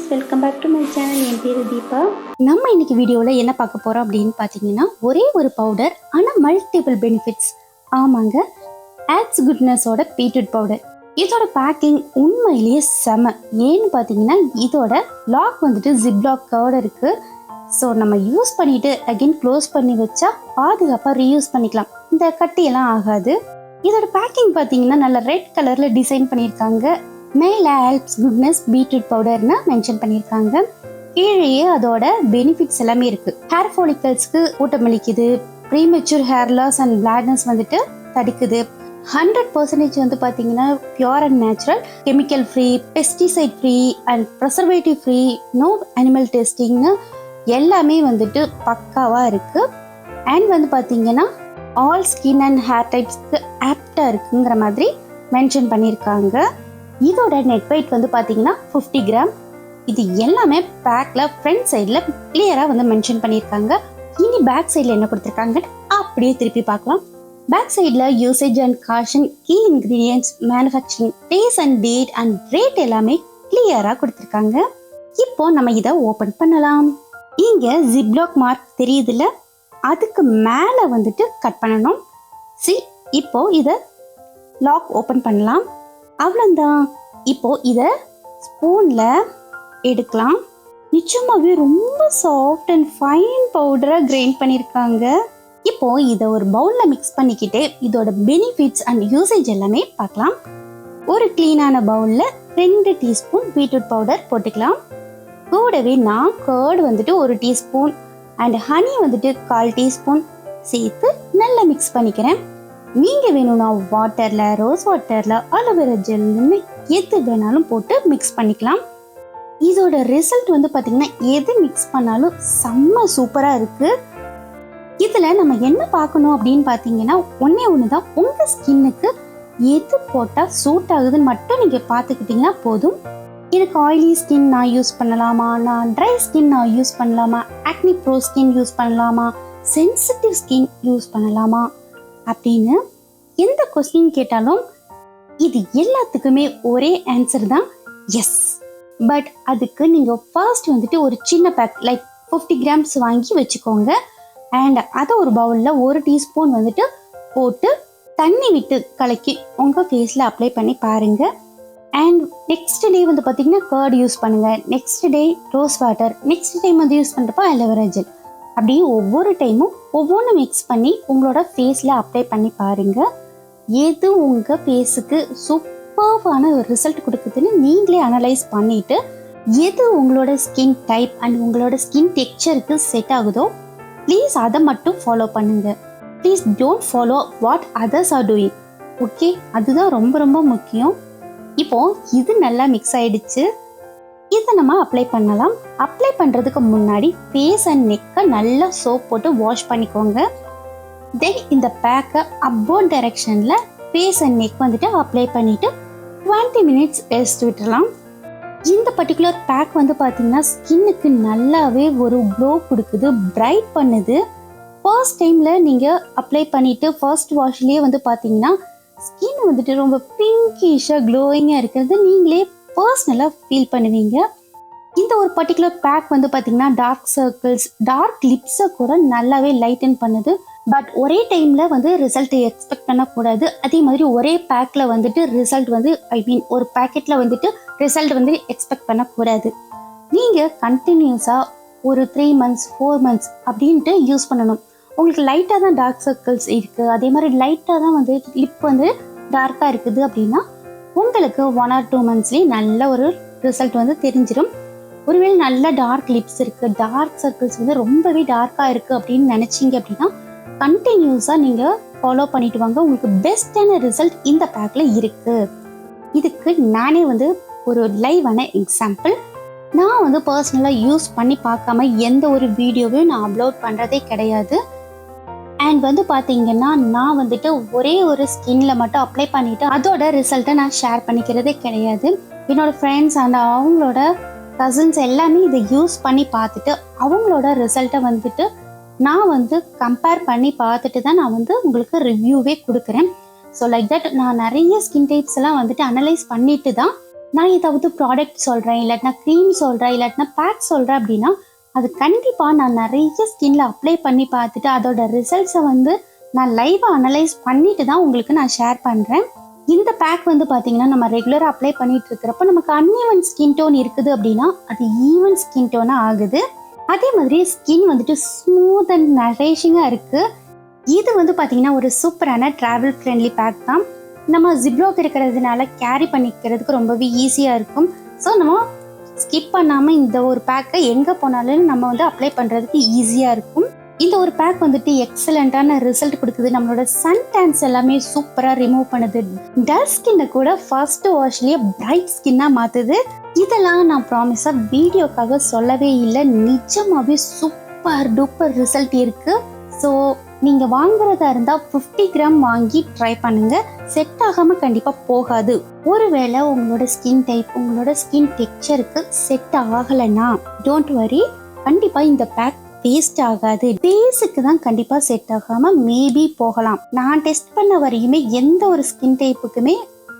Welcome back to my channel. என் பேர் தீபா. நம்ம இன்னைக்கு வீடியோவில் என்ன பார்க்க போகிறோம் அப்படின்னு பார்த்தீங்கன்னா, ஒரே ஒரு பவுடர் ஆனால் மல்டிபிள் பெனிஃபிட்ஸ். ஆமாங்க, ஆல்ப்ஸ் குட்னஸோட பீட்ரூட் பவுடர். இதோட பேக்கிங் உண்மையிலேயே செம. ஏன்னு பார்த்தீங்கன்னா, இதோட லாக் வந்துட்டு ஜிப்லாக் கவர் இருக்குது. ஸோ நம்ம யூஸ் பண்ணிவிட்டு அகெயின் க்ளோஸ் பண்ணி வச்சா பாதுகாப்பாக ரீயூஸ் பண்ணிக்கலாம். இந்த கட்டியெல்லாம் ஆகாது. இதோட பேக்கிங் பார்த்தீங்கன்னா நல்ல ரெட் கலரில் டிசைன் பண்ணியிருக்காங்க. மேலே ஆல்ப்ஸ் குட்னஸ் பீட்ரூட் பவுடர்னு மென்ஷன் பண்ணியிருக்காங்க. கீழேயே அதோட பெனிஃபிட்ஸ் எல்லாமே இருக்குது. ஹேர் ஃபாலிக்கல்ஸ்க்கு ஊட்டமளிக்குது, premature hair loss and baldness வந்துட்டு தடுக்குது. 100% வந்து பார்த்தீங்கன்னா pure and natural, chemical free, pesticide free and preservative free, no animal டெஸ்டிங்னு எல்லாமே வந்துட்டு பக்காவாக இருக்குது. அண்ட் வந்து பார்த்தீங்கன்னா ஆல் ஸ்கின் அண்ட் ஹேர் டைப்ஸ்க்கு ஆப்டாக இருக்குங்கிற மாதிரி மென்ஷன் பண்ணியிருக்காங்க. இதோட நெட் வெயிட் வந்து பார்த்தீங்கன்னா 50 கிராம். இது எல்லாமே பேக்கில் ஃப்ரண்ட் சைடில் கிளியராக வந்து மென்ஷன் பண்ணியிருக்காங்க. இனி பேக் சைடில் என்ன கொடுத்துருக்காங்கன்னு அப்படியே திருப்பி பார்க்கலாம். பேக் சைடில் usage and caution, key ingredients, manufacturing, place and date and rate எல்லாமே கிளியராக கொடுத்துருக்காங்க. இப்போ நம்ம இதை ஓப்பன் பண்ணலாம். இங்கே ஜிப்லாக் மார்க் தெரியுதுல்ல, அதுக்கு மேலே வந்துட்டு கட் பண்ணணும். இப்போ இதை லாக் ஓப்பன் பண்ணலாம். அவ்வளோதான். இப்போ இதை ஸ்பூனில் எடுக்கலாம். நிச்சயமாகவே ரொம்ப சாஃப்ட் அண்ட் ஃபைன் பவுடராக கிரைண்ட் பண்ணியிருக்காங்க. இப்போ இதை ஒரு பவுலில் மிக்ஸ் பண்ணிக்கிட்டே இதோட பெனிஃபிட்ஸ் அண்ட் யூசேஜ் எல்லாமே பார்க்கலாம். ஒரு க்ளீனான பவுலில் 2 டீஸ்பூன் பீட்ரூட் பவுடர் போட்டுக்கலாம். கூடவே நான் கர்டு வந்துட்டு 1 டீஸ்பூன் அண்ட் ஹனி வந்துட்டு 1/4 டீஸ்பூன் சேர்த்து நல்லா மிக்ஸ் பண்ணிக்கிறேன். நீங்கள் வேணும்னா வாட்டரில், ரோஸ் வாட்டரில், அலோவேரா ஜெல்லுன்னு எது வேணாலும் போட்டு மிக்ஸ் பண்ணிக்கலாம். இதோட ரிசல்ட் வந்து பார்த்திங்கன்னா எது மிக்ஸ் பண்ணாலும் செம்ம சூப்பராக இருக்குது. இதில் நம்ம என்ன பார்க்கணும் அப்படின்னு பார்த்தீங்கன்னா, ஒன்று தான் உங்கள் ஸ்கின்னுக்கு எது போட்டால் சூட் ஆகுதுன்னு மட்டும் நீங்கள் பார்த்துக்கிட்டிங்கன்னா போதும். எனக்கு ஆயிலி ஸ்கின் நான் யூஸ் பண்ணலாமா, நான் ட்ரை ஸ்கின் நான் யூஸ் பண்ணலாமா, ஆக்னி ப்ரோ ஸ்கின் யூஸ் பண்ணலாமா, சென்சிட்டிவ் ஸ்கின் யூஸ் பண்ணலாமா அப்படின்னு எந்த கொஸ்டின் கேட்டாலும் இது எல்லாத்துக்குமே ஒரே ஆன்சர் தான், எஸ். பட் அதுக்கு நீங்கள் ஃபர்ஸ்ட் வந்துட்டு ஒரு சின்ன பேக் லைக் 50 கிராம்ஸ் வாங்கி வச்சுக்கோங்க. அண்ட் அதை ஒரு பவுலில் 1 டீஸ்பூன் வந்துட்டு போட்டு தண்ணி விட்டு கலக்கி உங்கள் ஃபேஸில் அப்ளை பண்ணி பாருங்கள். அண்ட் நெக்ஸ்ட் டே வந்து பார்த்தீங்கன்னா கர்டு யூஸ் பண்ணுங்கள், next day rose water, next time வந்து யூஸ் பண்ணுறப்போ அலோவேரா ஜெல், அப்படியே ஒவ்வொரு டைமும் ஒவ்வொன்று மிக்ஸ் பண்ணி உங்களோட ஃபேஸில் அப்ளை பண்ணி பாருங்கள். எது உங்கள் ஃபேஸுக்கு சூப்பர்வான ஒரு ரிசல்ட் கொடுக்குதுன்னு நீங்களே அனலைஸ் பண்ணிவிட்டு எது உங்களோட ஸ்கின் டைப் அண்ட் உங்களோட ஸ்கின் டெக்ஸ்சருக்கு செட் ஆகுதோ ப்ளீஸ் அதை மட்டும் ஃபாலோ பண்ணுங்கள். Please don't follow what others are doing. Okay, அதுதான் ரொம்ப ரொம்ப முக்கியம். இப்போ இது நல்லா மிக்ஸ் ஆயிடுச்சு. இதை நம்ம அப்ளை பண்ணலாம். அப்ளை பண்ணுறதுக்கு முன்னாடி ஃபேஸ் அண்ட் நெக்கை நல்லா சோப் போட்டு வாஷ் பண்ணிக்கோங்க. தென் இந்த பேக்கை அப்போர்ட் டைரக்ஷனில் ஃபேஸ் அண்ட் நெக் வந்துட்டு அப்ளை பண்ணிவிட்டு 20 மினிட்ஸ் ரெஸ்ட் விட்டுடலாம். இந்த பர்டிகுலர் பேக் வந்து பார்த்தீங்கன்னா ஸ்கின்னுக்கு நல்லாவே ஒரு க்ளோ கொடுக்குது, பிரைட் பண்ணுது. ஃபர்ஸ்ட் டைமில் நீங்கள் அப்ளை பண்ணிவிட்டு ஃபர்ஸ்ட் வாஷ்லேயே வந்து பார்த்தீங்கன்னா ஸ்கின் வந்துட்டு ரொம்ப பிங்கிஷாக க்ளோயிங்காக இருக்கிறது நீங்களே பர்சனலாக ஃபீல் பண்ணுவீங்க. இந்த ஒரு பர்டிகுலர் பேக் வந்து பார்த்தீங்கன்னா டார்க் சர்க்கிள்ஸ், டார்க் லிப்ஸை கூட நல்லாவே லைட்டன் பண்ணுது. பட் ஒரே டைமில் வந்து ரிசல்ட் எக்ஸ்பெக்ட் பண்ணக்கூடாது. அதே மாதிரி ஒரே பேக்கில் வந்துட்டு ரிசல்ட் வந்து ஒரு பேக்கெட்டில் வந்துட்டு ரிசல்ட் வந்து எக்ஸ்பெக்ட் பண்ணக்கூடாது. நீங்கள் கண்டினியூஸாக ஒரு 3 மந்த்ஸ் 4 மந்த்ஸ் அப்படின்ட்டு யூஸ் பண்ணணும். உங்களுக்கு லைட்டாக தான் டார்க் சர்க்கிள்ஸ் இருக்குது, அதே மாதிரி லைட்டாக தான் வந்து லிப் வந்து டார்க்காக இருக்குது அப்படின்னா உங்களுக்கு 1 or 2 மந்த்ஸ்லேயே நல்ல ஒரு ரிசல்ட் வந்து தெரிஞ்சிடும். ஒருவேளை நல்ல டார்க் லிப்ஸ் இருக்குது, டார்க் சர்க்கிள்ஸ் வந்து ரொம்பவே டார்க்காக இருக்குது அப்படின்னு நினச்சிங்க அப்படின்னா கண்டினியூஸாக நீங்கள் ஃபாலோ பண்ணிட்டு வாங்க. உங்களுக்கு பெஸ்ட்டான ரிசல்ட் இந்த பேக்கில் இருக்குது. இதுக்கு நானே வந்து ஒரு லைவான எக்ஸாம்பிள். நான் வந்து பர்சனலாக யூஸ் பண்ணி பார்க்காம எந்த ஒரு வீடியோவையும் நான் அப்லோட் பண்ணுறதே கிடையாது. அண்ட் வந்து பார்த்தீங்கன்னா நான் வந்துட்டு ஒரே ஒரு ஸ்கின்ல மட்டும் அப்ளை பண்ணிவிட்டு அதோட ரிசல்ட்டை நான் ஷேர் பண்ணிக்கிறதே கிடையாது. என்னோடய ஃப்ரெண்ட்ஸ் அண்ட் அவங்களோட கசின்ஸ் எல்லாமே இதை யூஸ் பண்ணி பார்த்துட்டு அவங்களோட ரிசல்ட்டை வந்துட்டு நான் வந்து கம்பேர் பண்ணி பார்த்துட்டு தான் நான் வந்து உங்களுக்கு ரிவ்யூவே கொடுக்குறேன். ஸோ லைக் தட் நான் நிறைய ஸ்கின் டைப்ஸ் எல்லாம் வந்துட்டு அனலைஸ் பண்ணிட்டு தான் நான் ஏதாவது ப்ராடக்ட் சொல்கிறேன், இல்லாட்டினா க்ரீம் சொல்கிறேன், இல்லாட்டினா பேக் சொல்கிறேன் அப்படின்னா அது கண்டிப்பாக நான் நிறைய ஸ்கின்ல அப்ளை பண்ணி பார்த்துட்டு அதோட ரிசல்ட்ஸை வந்து நான் லைவாக அனலைஸ் பண்ணிட்டு தான் உங்களுக்கு நான் ஷேர் பண்ணுறேன். இந்த பேக் வந்து பார்த்தீங்கன்னா நம்ம ரெகுலராக அப்ளை பண்ணிட்டு இருக்கிறப்ப நமக்கு அன்ஈவன் ஸ்கின் டோன் இருக்குது அப்படின்னா அது ஈவன் ஸ்கின் டோனாக ஆகுது. அதே மாதிரி ஸ்கின் வந்துட்டு ஸ்மூத் அண்ட் நரிஷிங்காக இருக்குது. இது வந்து பார்த்தீங்கன்னா ஒரு சூப்பரான ட்ராவல் ஃப்ரெண்ட்லி பேக் தான். நம்ம ஜிப்லாக் இருக்கிறதுனால கேரி பண்ணிக்கிறதுக்கு ரொம்பவே ஈஸியாக இருக்கும். ஸோ நம்ம ஸ்கிப் பண்ணாமல் இந்த ஒரு பேக்கை எங்கே போனாலும் நம்ம வந்து அப்ளை பண்ணுறதுக்கு ஈஸியாக இருக்கும். இந்த ஒரு பேக் வந்துட்டு எக்ஸலண்ட்டான ரிசல்ட் கொடுக்குது. நம்மளோட சன் டேன்ஸ் எல்லாமே சூப்பராக ரிமூவ் பண்ணுது. டல் ஸ்கின்னை கூட ஃபர்ஸ்ட் வாஷ்லேயே பிரைட் ஸ்கின்னாக மாற்றுது. இதெல்லாம் நான் ப்ராமிஸாக வீடியோக்காக சொல்லவே இல்லை, நிஜமாகவே சூப்பர் டூப்பர் ரிசல்ட் இருக்குது. ஸோ நீங்கள் வாங்குறதா இருந்தால் 50 கிராம் வாங்கி ட்ரை பண்ணுங்கள். செட் ஆகாமல் கண்டிப்பாக போகாது. ஒருவேளை உங்களோட ஸ்கின் டைப், உங்களோட ஸ்கின் டெக்ஸ்சருக்கு செட் ஆகலைன்னா டோன்ட் வரி, கண்டிப்பாக இந்த பேக் வேஸ்ட் ஆகாது. பேஸுக்கு தான் கண்டிப்பாக செட் ஆகாமல் மேபி போகலாம். நான் டெஸ்ட் பண்ண வரையுமே எந்த ஒரு ஸ்கின் டைப்புக்குமே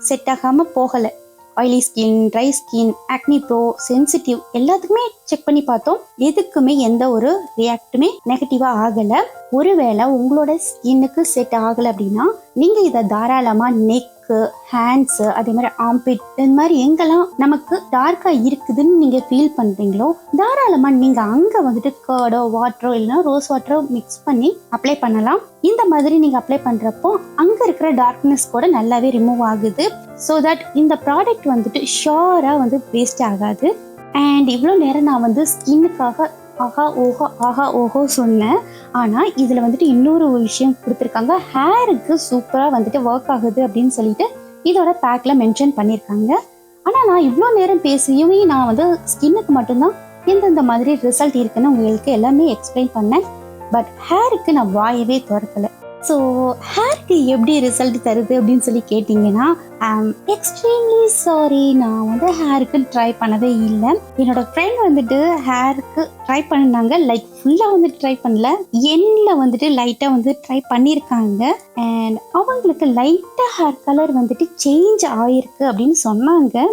செட் ஆகாமல் போகலை. ஆயிலி ஸ்கின், ட்ரை ஸ்கின், ஆக்னி ப்ரோ, சென்சிட்டிவ் எல்லாத்துக்குமே செக் பண்ணி பார்த்தோம். எதுக்குமே எந்த ஒரு ரியாக்டுமே நெகட்டிவாக ஆகலை. ஒருவேளை உங்களோட ஸ்கின்னுக்கு செட் ஆகலை அப்படின்னா நீங்கள் இதை தாராளமாக நெக்கு, ஹேண்ட்ஸு, அதே மாதிரி ஆம்பிட், இந்த மாதிரி எங்கெல்லாம் நமக்கு டார்க்காக இருக்குதுன்னு நீங்கள் ஃபீல் பண்ணுறீங்களோ தாராளமாக நீங்கள் அங்கே வந்துட்டு கர்டோ வாட்டரோ இல்லைன்னா ரோஸ் வாட்டரோ மிக்ஸ் பண்ணி அப்ளை பண்ணலாம். இந்த மாதிரி நீங்கள் அப்ளை பண்ணுறப்போ அங்கே இருக்கிற டார்க்னஸ் கூட நல்லாவே ரிமூவ் ஆகுது. ஸோ தட் இந்த ப்ராடக்ட் வந்துட்டு ஷோராக வந்து வேஸ்ட் ஆகாது. அண்ட் இவ்வளோ நேரம் நான் வந்து ஸ்கின்னுக்காக ஆஹா ஓஹோ சொன்னேன். ஆனால் இதில் வந்துட்டு இன்னொரு விஷயம் கொடுத்துருக்காங்க. ஹேருக்கு சூப்பராக வந்துட்டு ஒர்க் ஆகுது அப்படின்னு சொல்லிட்டு இதோட பேக்கில் மென்ஷன் பண்ணியிருக்காங்க. ஆனால் நான் இவ்வளோ நேரம் பேசியுமே நான் வந்து ஸ்கின்னுக்கு மட்டும்தான் எந்தெந்த மாதிரி ரிசல்ட் இருக்குன்னு உங்களுக்கு எல்லாமே எக்ஸ்பிளைன் பண்ணேன். பட் ஹேருக்கு நான் வாயவே திறக்கலை. ஸோ ஹேருக்கு எப்படி ரிசல்ட் தருது அப்படின்னு சொல்லி கேட்டிங்கன்னா எக்ஸ்ட்ரீம்லி சாரி, நான் வந்து ஹேருக்கு ட்ரை பண்ணவே இல்லை. என்னோட ஃப்ரெண்ட் வந்துட்டு ஹேருக்கு ட்ரை பண்ணினாங்க. லைக் ஃபுல்லாக வந்துட்டு ட்ரை பண்ணல, எண்ணில் வந்துட்டு லைட்டாக வந்து ட்ரை பண்ணியிருக்காங்க. அண்ட் அவங்களுக்கு லைட்டாக ஹேர் கலர் வந்துட்டு சேஞ்ச் ஆயிருக்கு அப்படின்னு சொன்னாங்க.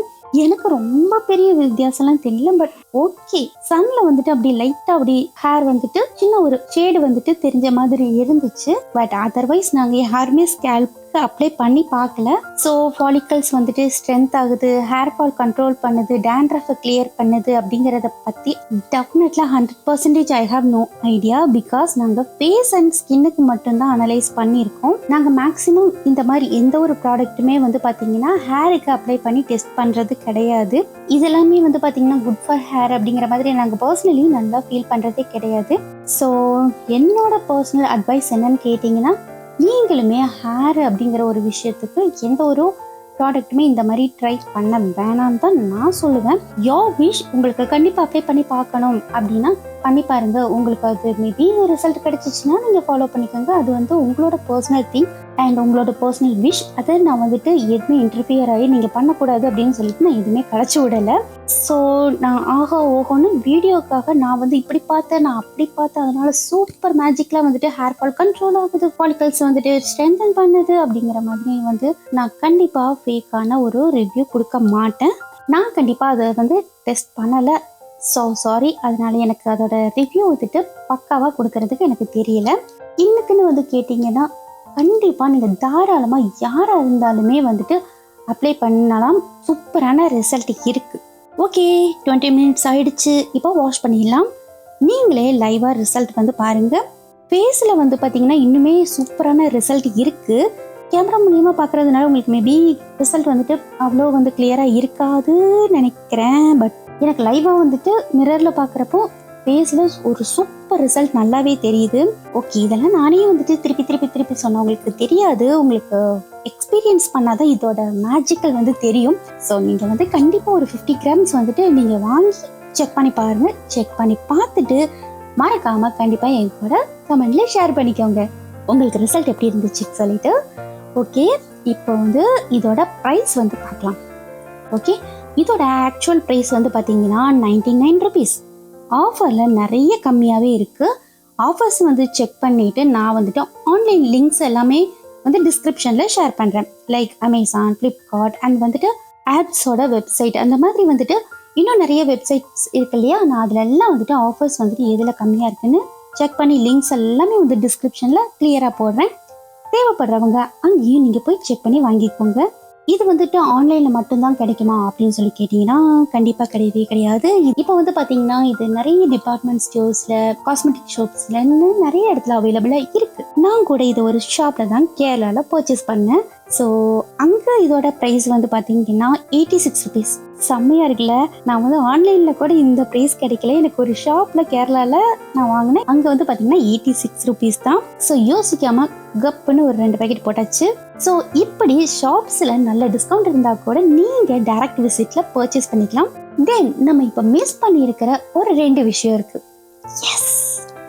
எனக்கு ரொம்ப பெரிய வித்தியாசம்லாம் தெரியல. பட் ஓகே, சன்ல வந்துட்டு அப்படி லைட்டா அப்படி ஹேர் வந்துட்டு சின்ன ஒரு ஷேடு வந்துட்டு தெரிஞ்ச மாதிரி இருந்துச்சு. பட் அதர்வைஸ் நாங்க யாருமே ஸ்கேல்ப் அப்ளை பண்ணி பார்க்கல. ஸோ ஃபாலிக்கல்ஸ் வந்துட்டு ஸ்ட்ரென்த் ஆகுது, ஹேர் ஃபால் கண்ட்ரோல் பண்ணுது, டேண்ட்ரஃபை கிளியர் பண்ணுது அப்படிங்கிறத பற்றி definitely 100% I have no idea. Because நாங்கள் ஃபேஸ் அண்ட் ஸ்கின்னுக்கு மட்டும்தான் அனலைஸ் பண்ணியிருக்கோம். நாங்கள் மேக்ஸிமம் இந்த மாதிரி எந்த ஒரு ப்ராடக்ட்டுமே வந்து பார்த்தீங்கன்னா ஹேருக்கு அப்ளை பண்ணி டெஸ்ட் பண்ணுறது கிடையாது. இதெல்லாமே வந்து பார்த்தீங்கன்னா குட் ஃபார் ஹேர் அப்படிங்கிற மாதிரி நாங்கள் பர்சனலி நல்லா ஃபீல் பண்ணுறதே கிடையாது. ஸோ என்னோட பர்சனல் அட்வைஸ் என்னன்னு கேட்டிங்கன்னா, நீங்களுமே ஹேர் அப்படிங்கிற ஒரு விஷயத்துக்கு எந்த ஒரு ப்ராடக்ட்டுமே இந்த மாதிரி ட்ரை பண்ண வேணான்னு தான் நான் சொல்லுவேன். யோர் விஷ், உங்களுக்கு கண்டிப்பாக அப்ளை பண்ணி பார்க்கணும் அப்படின்னா பண்ணி பாருங்க. உங்களுக்கு அது மேபி ரிசல்ட் கிடைச்சிச்சுன்னா நீங்கள் ஃபாலோ பண்ணிக்கோங்க. அது வந்து உங்களோட பர்சனல் திங் அண்ட் உங்களோட பர்சனல் விஷ். அதை நான் வந்துட்டு எதுவுமே இன்டர்ஃபியர் ஆகி நீங்கள் பண்ணக்கூடாது அப்படின்னு சொல்லிட்டு நான் எதுவுமே கழிச்சு விடலை. ஸோ நான் ஆஹா ஓஹோன்னு வீடியோக்காக நான் வந்து இப்படி பார்த்தேன், நான் அப்படி பார்த்தேன், அதனால சூப்பர் மேஜிக்லாம் வந்துட்டு ஹேர் ஃபால் கண்ட்ரோல் ஆகுது, ஃபாலிகல்ஸ் வந்துட்டு ஸ்ட்ரென்தன் பண்ணுது அப்படிங்கிற மாதிரி வந்து நான் கண்டிப்பாக ஃபேக்கான ஒரு ரிவ்யூ கொடுக்க மாட்டேன். நான் கண்டிப்பாக அதை வந்து டெஸ்ட் பண்ணலை. ஸோ சாரி, அதனால எனக்கு அதோட ரிவ்யூ வந்துட்டு பக்காவாக கொடுக்கறதுக்கு எனக்கு தெரியல. இன்னுக்குன்னு வந்து கேட்டிங்கன்னா கண்டிப்பாக நீங்கள் தாராளமாக யாராக இருந்தாலுமே வந்துட்டு அப்ளை பண்ணலாம். சூப்பரான ரிசல்ட் இருக்குது. ஓகே, 20 மினிட்ஸ் ஆயிடுச்சு. இப்போ வாஷ் பண்ணிடலாம். நீங்களே லைவாக ரிசல்ட் வந்து பாருங்கள். ஃபேஸில் வந்து பார்த்தீங்கன்னா இன்னுமே சூப்பரான ரிசல்ட் இருக்குது. கேமரா மூலியமாக பார்க்குறதுனால உங்களுக்கு மேபி ரிசல்ட் வந்துட்டு அவ்வளோ வந்து கிளியராக இருக்காதுன்னு நினைக்கிறேன். பட் எனக்கு லைவாக வந்துட்டு மிரரில் பார்க்குறப்போ ஃபேஸில் ஒரு சூப்பர் ரிசல்ட் நல்லாவே தெரியுது. ஓகே, இதெல்லாம் நானே வந்துட்டு திருப்பி சொன்னேன், உங்களுக்கு தெரியாது. உங்களுக்கு எக்ஸ்பீரியன்ஸ் பண்ணாதான் இதோட மேஜிக்கல் வந்து தெரியும். ஸோ நீங்கள் வந்து கண்டிப்பாக ஒரு 50 கிராம்ஸ் வந்துட்டு நீங்கள் வாங்கி செக் பண்ணி பாருங்கள். செக் பண்ணி பார்த்துட்டு மறக்காமல் கண்டிப்பாக என் கூட கமெண்ட்ல ஷேர் பண்ணிக்கோங்க உங்களுக்கு ரிசல்ட் எப்படி இருந்துச்சு சொல்லிட்டு. ஓகே, இப்போ வந்து இதோட ப்ரைஸ் வந்து பார்க்கலாம். ஓகே, இதோட ஆக்சுவல் ப்ரைஸ் வந்து பார்த்தீங்கன்னா 99 ருபீஸ். ஆஃபரில் நிறைய கம்மியாகவே இருக்குது. ஆஃபர்ஸ் வந்து செக் பண்ணிவிட்டு நான் வந்துட்டு ஆன்லைன் லிங்க்ஸ் எல்லாமே வந்து டிஸ்கிரிப்ஷனில் ஷேர் பண்ணுறேன். லைக் அமேசான், ஃப்ளிப்கார்ட் அண்ட் வந்துட்டு ஆப்ஸோட வெப்சைட் அந்த மாதிரி வந்துட்டு இன்னும் நிறைய வெப்சைட்ஸ் இருக்கு இல்லையா, நான் அதில் எல்லாம் வந்துட்டு ஆஃபர்ஸ் வந்துட்டு எதில் கம்மியாக இருக்குன்னு செக் பண்ணி லிங்க்ஸ் எல்லாமே வந்து டிஸ்கிரிப்ஷனில் கிளியராக போடுறேன். தேவைப்படுறவங்க அங்கேயும் நீங்கள் போய் செக் பண்ணி வாங்கிக்கோங்க. இது வந்துட்டு ஆன்லைனில் மட்டும்தான் கிடைக்குமா அப்படின்னு சொல்லி கேட்டிங்கன்னா கண்டிப்பாக கிடையவே கிடையாது. இப்போ வந்து பார்த்தீங்கன்னா இது நிறைய டிபார்ட்மெண்ட் ஸ்டோர்ஸில், காஸ்மெட்டிக் ஷாப்ஸில் நிறைய இடத்துல அவைலபிளாக இருக்குது. நான் கூட இது ஒரு ஷாப்பில் தான் கேரளாவில் பர்ச்சேஸ் பண்ணேன். ஸோ அங்கே இதோட ப்ரைஸ் வந்து பார்த்தீங்கன்னா 86 rupees. செம்மையாக இருக்குல்ல. நான் வந்து ஆன்லைனில் கூட இந்த ப்ரைஸ் கிடைக்கல. எனக்கு ஒரு ஷாப்பில் கேரளாவில் நான் வாங்கினேன். அங்கே வந்து பார்த்தீங்கன்னா 86 rupees தான். ஸோ யோசிக்காமல் கப்புன்னு ஒரு 2 பேக்கெட் போட்டாச்சு. ஸோ இப்படி ஷாப்ஸில் நல்ல டிஸ்கவுண்ட் இருந்தால் கூட நீங்கள் டைரக்ட் விசிட்டில் பர்ச்சேஸ் பண்ணிக்கலாம். தென் நம்ம இப்போ மிஸ் பண்ணியிருக்கிற ஒரு 2 விஷயம் இருக்குது. எஸ்,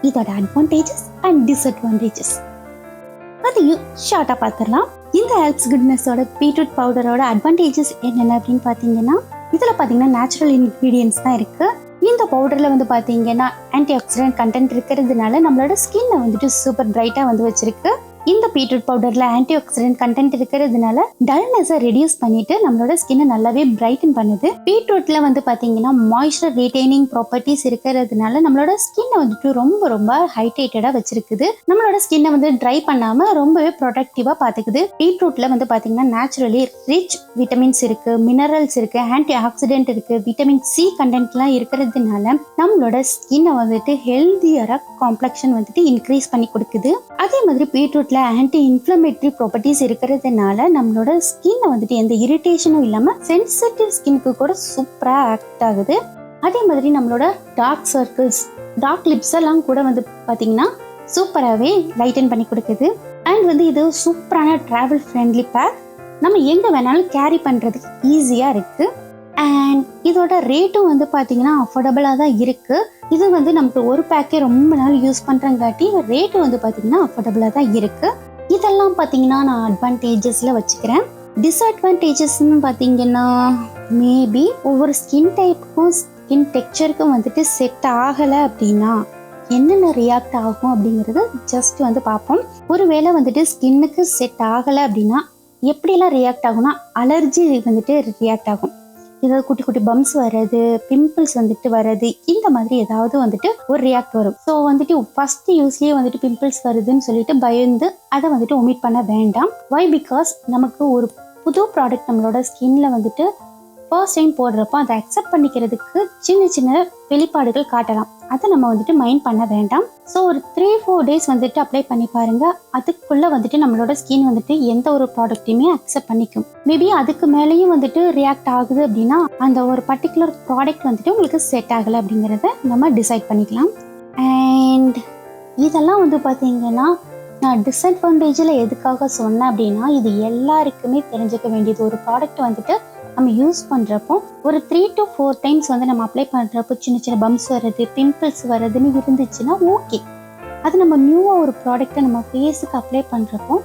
இதோட அட்வான்டேஜஸ் அண்ட் டிஸ்அட்வான்டேஜஸ் அதையும் ஷார்ட்டாக பார்த்துடலாம். இந்த ஆல்ப்ஸ் குட்னஸோட பீட்ரூட் பவுடரோட அட்வான்டேஜஸ் என்னென்ன அப்படின்னு பார்த்தீங்கன்னா, இதில் பார்த்தீங்கன்னா நேச்சுரல் இன்க்ரீடியன்ஸ் தான் இருக்குது. இந்த பவுடரில் வந்து பார்த்தீங்கன்னா ஆன்டி ஆக்சிடென்ட் கண்டென்ட் இருக்கிறதுனால நம்மளோட ஸ்கின்னை வந்துட்டு சூப்பர் பிரைட்டாக வந்து வச்சிருக்கு. இந்த பீட்ரூட் பவுடரில் ஆன்டி ஆக்சிடென்ட் கண்டென்ட் இருக்கிறதுனால டல்னஸை ரெடியூஸ் பண்ணிட்டு நம்மளோட ஸ்கின்னை நல்லாவே பிரைட்டன் பண்ணுது. பீட்ரூட்ல வந்து பார்த்தீங்கன்னா மாய்ஸ்சர் ரிட்டைனிங் ப்ராப்பர்ட்டிஸ் இருக்கிறதுனால நம்மளோட ஸ்கின்னை வந்துட்டு ரொம்ப ரொம்ப ஹைட்ரேட்டடாக வச்சிருக்குது. நம்மளோட ஸ்கின்னை வந்து ட்ரை பண்ணாமல் ரொம்பவே ப்ரொடக்டிவாக பார்த்துக்குது. பீட்ரூட்ல வந்து பார்த்தீங்கன்னா நேச்சுரலி ரிச் விட்டமின்ஸ் இருக்கு, மினரல்ஸ் இருக்கு, ஆன்டி ஆக்சிடென்ட் இருக்கு, விட்டமின் சி கண்டென்ட்லாம் இருக்கிறதுனால நம்மளோட ஸ்கின்னை வந்துட்டு ஹெல்தியரா காம்ப்ளெக்ஷன் வந்துட்டு இன்க்ரீஸ் பண்ணி கொடுக்குது. அதே மாதிரி பீட்ரூட் ஆன்டி இன்ஃப்ளமேட்டரி ப்ராப்பர்ட்டிஸ் இருக்கிறதுனால நம்மளோட ஸ்கின்னை வந்துட்டு எந்த இரிட்டேஷனும் இல்லாமல் சென்சிட்டிவ் ஸ்கின்னுக்கு கூட சூப்பராக ஆக்ட் ஆகுது. அதே மாதிரி நம்மளோட டார்க் சர்க்கிள்ஸ், டார்க் லிப்ஸ் எல்லாம் கூட வந்து பார்த்தீங்கன்னா சூப்பராகவே லைட்டன் பண்ணி கொடுக்குது. அண்ட் வந்து இது சூப்பரான ட்ராவல் ஃப்ரெண்ட்லி பேக். நம்ம எங்கே வேணாலும் கேரி பண்ணுறதுக்கு ஈஸியாக இருக்குது. அண்ட் இதோட ரேட்டும் வந்து பார்த்தீங்கன்னா அஃபோர்டபுளாக தான் இருக்குது. இது வந்து நமக்கு ஒரு பேக்கே ரொம்ப நாள் யூஸ் பண்ணுறங்காட்டி ரேட்டு வந்து பார்த்தீங்கன்னா அஃபோர்டபுளாக தான் இருக்குது. இதெல்லாம் பார்த்தீங்கன்னா நான் அட்வான்டேஜஸில் வச்சுக்கிறேன். டிஸ்அட்வான்டேஜஸ்ன்னு பார்த்தீங்கன்னா மேபி ஒவ்வொரு ஸ்கின் டைப்புக்கும் ஸ்கின் டெக்ஸ்சருக்கும் வந்துட்டு செட் ஆகலை அப்படின்னா என்னென்ன ரியாக்ட் ஆகும் அப்படிங்கிறது ஜஸ்ட் வந்து பார்ப்போம். ஒருவேளை வந்துட்டு ஸ்கின்னுக்கு செட் ஆகலை அப்படின்னா எப்படிலாம் ரியாக்ட் ஆகும்னா அலர்ஜி வந்துட்டு ரியாக்ட் ஆகும். ஏதாவது குட்டி குட்டி பம்ப்ஸ் வர்றது, பிம்பிள்ஸ் வந்துட்டு வர்றது, இந்த மாதிரி ஏதாவது வந்துட்டு ஒரு ரியாக்ட் வரும். ஸோ வந்துட்டு ஃபர்ஸ்ட் யூஸ்லேயே வந்துட்டு பிம்பிள்ஸ் வருதுன்னு சொல்லிட்டு பயந்து அதை வந்துட்டு ஒமிட் பண்ண வேண்டாம். வை? பிகாஸ் நமக்கு ஒரு புது ப்ராடக்ட் நம்மளோட ஸ்கின்ல வந்துட்டு ஃபர்ஸ்ட் டைம் போடுறப்போ அதை அக்செப்ட் பண்ணிக்கிறதுக்கு சின்ன சின்ன வெளிப்பாடுகள் காட்டலாம். அதை நம்ம வந்துட்டு மைண்ட் பண்ண வேண்டாம். ஸோ ஒரு 3-4 days வந்துட்டு அப்ளை பண்ணி பாருங்க. அதுக்குள்ள வந்துட்டு நம்மளோட ஸ்கின் வந்துட்டு எந்த ஒரு ப்ராடக்ட்டையுமே அக்செப்ட் பண்ணிக்கும். மேபி அதுக்கு மேலேயும் வந்துட்டு ரியாக்ட் ஆகுது அப்படின்னா அந்த ஒரு பர்டிகுலர் ப்ராடக்ட் வந்துட்டு உங்களுக்கு செட் ஆகலை அப்படிங்கிறத நம்ம டிசைட் பண்ணிக்கலாம். அண்ட் இதெல்லாம் வந்து பார்த்தீங்கன்னா நான் டிஸ்அட்வான்டேஜில் எதுக்காக சொன்னேன் அப்படின்னா, இது எல்லாருக்குமே தெரிஞ்சுக்க வேண்டியது. ஒரு ப்ராடக்ட் வந்துட்டு நம்ம யூஸ் பண்ணுறப்போ ஒரு 3 to 4 times வந்து நம்ம அப்ளை பண்ணுறப்போ சின்ன சின்ன பம்ப்ஸ் வர்றது, பிம்பிள்ஸ் வர்றதுன்னு இருந்துச்சுன்னா ஓகே. அது நம்ம நியூவாக ஒரு ப்ராடக்டை நம்ம ஃபேஸுக்கு அப்ளை பண்ணுறப்போ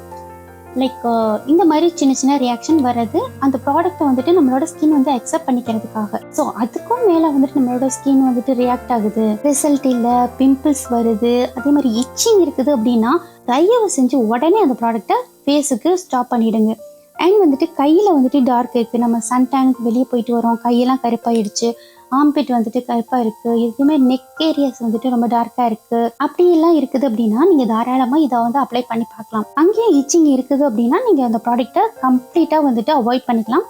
லைக் இந்த மாதிரி சின்ன சின்ன ரியாக்ஷன் வர்றது அந்த ப்ராடக்ட்டை வந்துட்டு நம்மளோட ஸ்கின் வந்து அக்செப்ட் பண்ணிக்கிறதுக்காக. ஸோ அதுக்கும் மேலே வந்துட்டு நம்மளோட ஸ்கின் வந்துட்டு ரியாக்ட் ஆகுது, ரிசல்ட் இல்லை, பிம்பிள்ஸ் வருது, அதே மாதிரி இச்சிங் இருக்குது அப்படின்னா தயவு செஞ்சு உடனே அந்த ப்ராடக்டை ஃபேஸுக்கு ஸ்டாப் பண்ணிவிடுங்க. அண்ட் வந்துட்டு கையில் வந்துட்டு டார்க் இருக்குது, நம்ம சன்டேனுக்கு வெளியே போயிட்டு வரோம், கையெல்லாம் கருப்பாயிடுச்சு, ஆம்பிட் வந்துட்டு கருப்பாக இருக்குது, இதுவுமே நெக் ஏரியாஸ் வந்துட்டு ரொம்ப டார்க்காக இருக்குது, அப்படியெல்லாம் இருக்குது அப்படின்னா நீங்கள் தாராளமாக இதை வந்து அப்ளை பண்ணி பார்க்கலாம். அங்கேயும் இச்சிங் இருக்குது அப்படின்னா நீங்கள் அந்த ப்ராடக்டை கம்ப்ளீட்டாக வந்துட்டு அவாய்ட் பண்ணிக்கலாம்.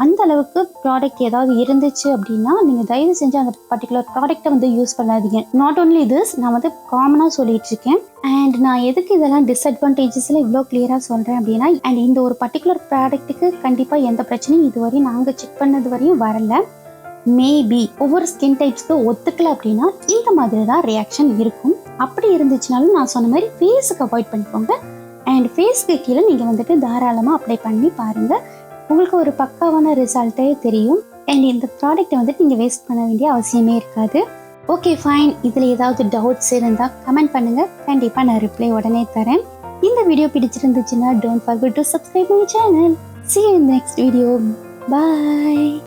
அந்த அளவுக்கு ப்ராடக்ட் ஏதாவது இருந்துச்சு அப்படின்னா நீங்கள் தயவு செஞ்சு அந்த பர்டிகுலர் ப்ராடக்டை வந்து யூஸ் பண்ணாதீங்க. நாட் ஓன்லி திஸ், நான் வந்து காமனாக சொல்லிட்டு இருக்கேன். அண்ட் நான் எதுக்கு இதெல்லாம் டிஸ்அட்வான்டேஜஸில் இவ்வளோ கிளியராக சொல்கிறேன் அப்படின்னா, அண்ட் இந்த ஒரு பர்டிகுலர் ப்ராடக்ட்டுக்கு கண்டிப்பாக எந்த பிரச்சனையும் இதுவரையும் நாங்கள் செக் பண்ணது வரையும் வரல. மேபி ஒவ்வொரு ஸ்கின் டைப்ஸ்க்கு ஒத்துக்கல அப்படின்னா இந்த மாதிரி தான் ரியாக்ஷன் இருக்கும். அப்படி இருந்துச்சுனாலும் நான் சொன்ன மாதிரி ஃபேஸுக்கு அவாய்ட் பண்ணிக்கோங்க. அண்ட் ஃபேஸ்க்கு கீழே நீங்கள் வந்துட்டு தாராளமாக அப்ளை பண்ணி பாருங்கள். உங்களுக்கு ஒரு பக்காவான ரிசல்ட்டே தெரியும். அண்ட் இந்த ப்ராடக்ட்டை வந்துட்டு நீங்கள் வேஸ்ட் பண்ண வேண்டிய அவசியமே இருக்காது. Okay fine. இதில் ஏதாவது டவுட்ஸ் இருந்தால் கமெண்ட் பண்ணுங்கள், கண்டிப்பாக நான் ரிப்ளை உடனே தரேன். இந்த வீடியோ பிடிச்சிருந்துச்சுன்னா don't forget to subscribe my channel. See you in the next video. Bye.